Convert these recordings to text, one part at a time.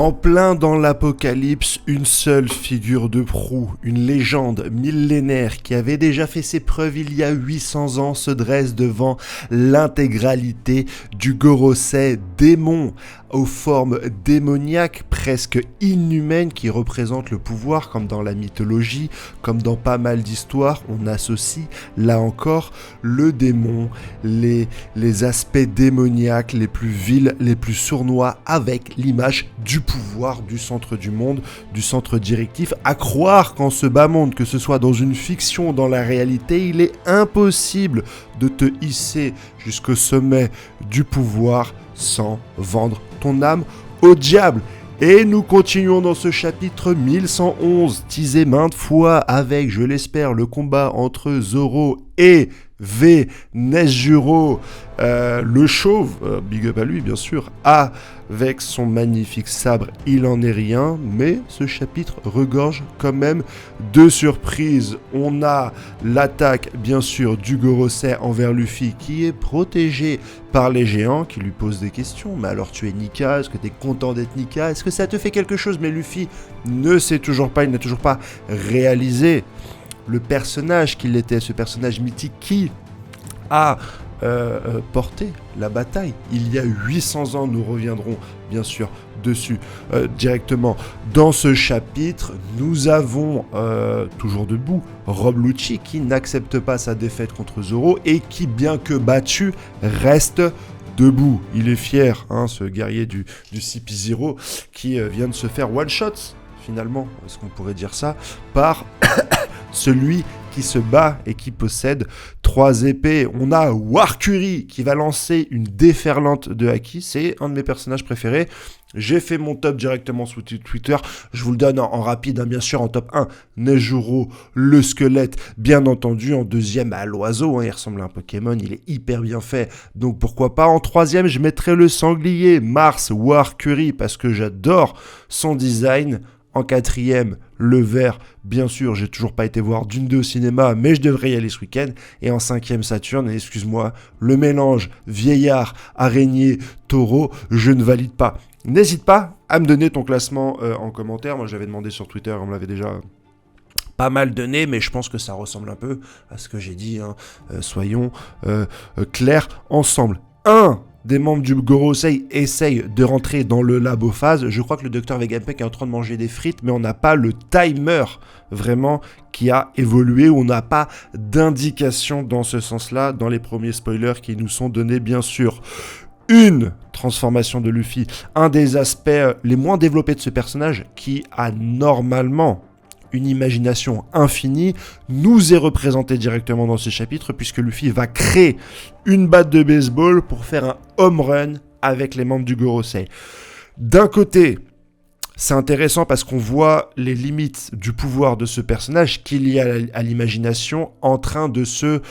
En plein dans l'apocalypse, une seule figure de proue, une légende millénaire qui avait déjà fait ses preuves il y a 800 ans, se dresse devant l'intégralité du Gorosei démon aux formes démoniaques, presque inhumaines, qui représentent le pouvoir, comme dans la mythologie, comme dans pas mal d'histoires. On associe, là encore, le démon, les aspects démoniaques les plus vils, les plus sournois, avec l'image du pouvoir du centre du monde, du centre directif. À croire qu'en ce bas monde, que ce soit dans une fiction ou dans la réalité, il est impossible de te hisser jusqu'au sommet du pouvoir sans vendre ton âme au diable. Et nous continuons dans ce chapitre 1111, teasé maintes fois avec, je l'espère, le combat entre Zoro et Nesjuro, le chauve, big up à lui bien sûr, avec son magnifique sabre, il en est rien, mais ce chapitre regorge quand même de surprises. On a l'attaque bien sûr du Gorosei envers Luffy qui est protégé par les géants qui lui posent des questions. Mais alors tu es Nika, est-ce que tu es content d'être Nika? Est-ce que ça te fait quelque chose? Mais Luffy ne sait toujours pas, il n'a toujours pas réalisé le personnage qu'il était, ce personnage mythique qui a porté la bataille il y a 800 ans. Nous reviendrons bien sûr dessus directement dans ce chapitre. Nous avons toujours debout Rob Lucci qui n'accepte pas sa défaite contre Zoro et qui, bien que battu, reste debout. Il est fier, ce guerrier du CP0 qui vient de se faire one shot, finalement, est-ce qu'on pourrait dire ça, par celui qui se bat et qui possède 3 épées. On a Warcuri qui va lancer une déferlante de haki. C'est un de mes personnages préférés. J'ai fait mon top directement sur Twitter. Je vous le donne en rapide, bien sûr. En top 1, Nesjuro, le squelette. Bien entendu, en deuxième, l'oiseau. Il ressemble à un Pokémon. Il est hyper bien fait. Donc pourquoi pas. En troisième, je mettrai le sanglier, Mars Warcuri, parce que j'adore son design. En quatrième, le vert, bien sûr, j'ai toujours pas été voir Dune 2 au cinéma, mais je devrais y aller ce week-end. Et en cinquième, Saturne, excuse-moi, le mélange vieillard, araignée, taureau, je ne valide pas. N'hésite pas à me donner ton classement en commentaire. Moi, j'avais demandé sur Twitter, on me l'avait déjà pas mal donné, mais je pense que ça ressemble un peu à ce que j'ai dit. Soyons clairs ensemble. Des membres du Gorosei essayent de rentrer dans le labo phase. Je crois que le docteur Vegapunk est en train de manger des frites, mais on n'a pas le timer vraiment qui a évolué. On n'a pas d'indication dans ce sens-là dans les premiers spoilers qui nous sont donnés, bien sûr. Une transformation de Luffy, un des aspects les moins développés de ce personnage qui a normalement une imagination infinie, nous est représentée directement dans ce chapitre puisque Luffy va créer une batte de baseball pour faire un home run avec les membres du Gorosei. D'un côté, c'est intéressant parce qu'on voit les limites du pouvoir de ce personnage qu'il y a à l'imagination en train de se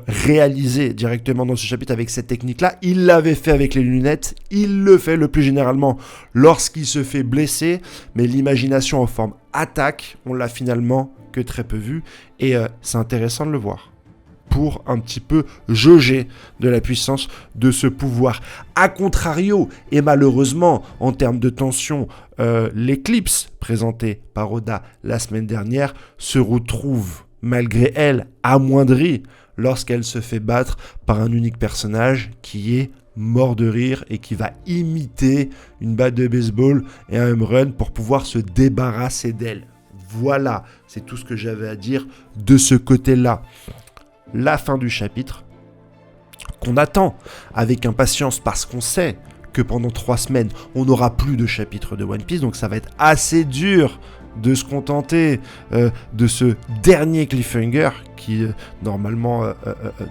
réaliser directement dans ce chapitre avec cette technique-là. Il l'avait fait avec les lunettes, il le fait le plus généralement lorsqu'il se fait blesser, mais l'imagination en forme attaque, on l'a finalement que très peu vu et c'est intéressant de le voir pour un petit peu jauger de la puissance de ce pouvoir. A contrario, et malheureusement, en termes de tension, l'éclipse présentée par Oda la semaine dernière se retrouve, malgré elle, amoindrie lorsqu'elle se fait battre par un unique personnage qui est mort de rire et qui va imiter une batte de baseball et un home run pour pouvoir se débarrasser d'elle. Voilà, c'est tout ce que j'avais à dire de ce côté-là. La fin du chapitre, qu'on attend avec impatience parce qu'on sait que pendant 3 semaines, on n'aura plus de chapitre de One Piece, donc ça va être assez dur de se contenter de ce dernier cliffhanger qui, normalement,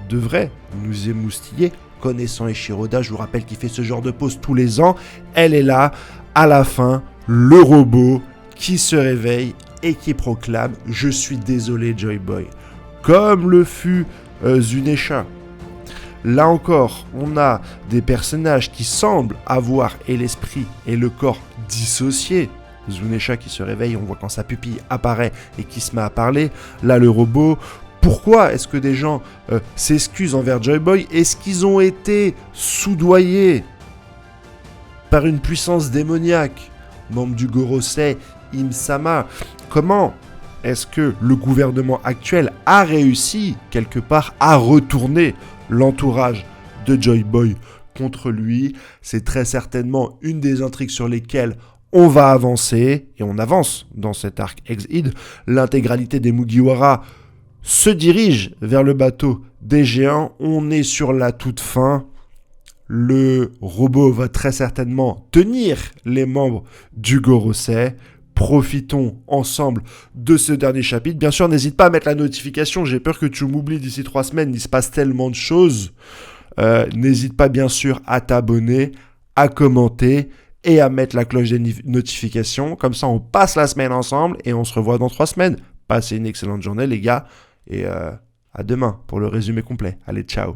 devrait nous émoustiller. Connaissant Eiichiro, je vous rappelle qu'il fait ce genre de pause tous les ans, elle est là, à la fin, le robot qui se réveille et qui proclame « Je suis désolé, Joy Boy ». Comme le fut Zunesha. Là encore, on a des personnages qui semblent avoir et l'esprit et le corps dissociés. Zunesha qui se réveille, on voit quand sa pupille apparaît et qui se met à parler. Là, le robot. Pourquoi est-ce que des gens s'excusent envers Joy Boy? Est-ce qu'ils ont été soudoyés par une puissance démoniaque? membre du Gorosei, Im-sama. Comment est-ce que le gouvernement actuel a réussi, quelque part, à retourner l'entourage de Joy Boy contre lui? C'est très certainement une des intrigues sur lesquelles on va avancer, et on avance dans cet arc Ex-Id. L'intégralité des Mugiwara se dirige vers le bateau des géants. On est sur la toute fin. Le robot va très certainement tenir les membres du Gorosei. Profitons ensemble de ce dernier chapitre. Bien sûr, n'hésite pas à mettre la notification. J'ai peur que tu m'oublies d'ici 3 semaines. Il se passe tellement de choses. N'hésite pas bien sûr à t'abonner, à commenter et à mettre la cloche des notifications. Comme ça, on passe la semaine ensemble et on se revoit dans 3 semaines. Passez une excellente journée les gars et à demain pour le résumé complet. Allez, ciao.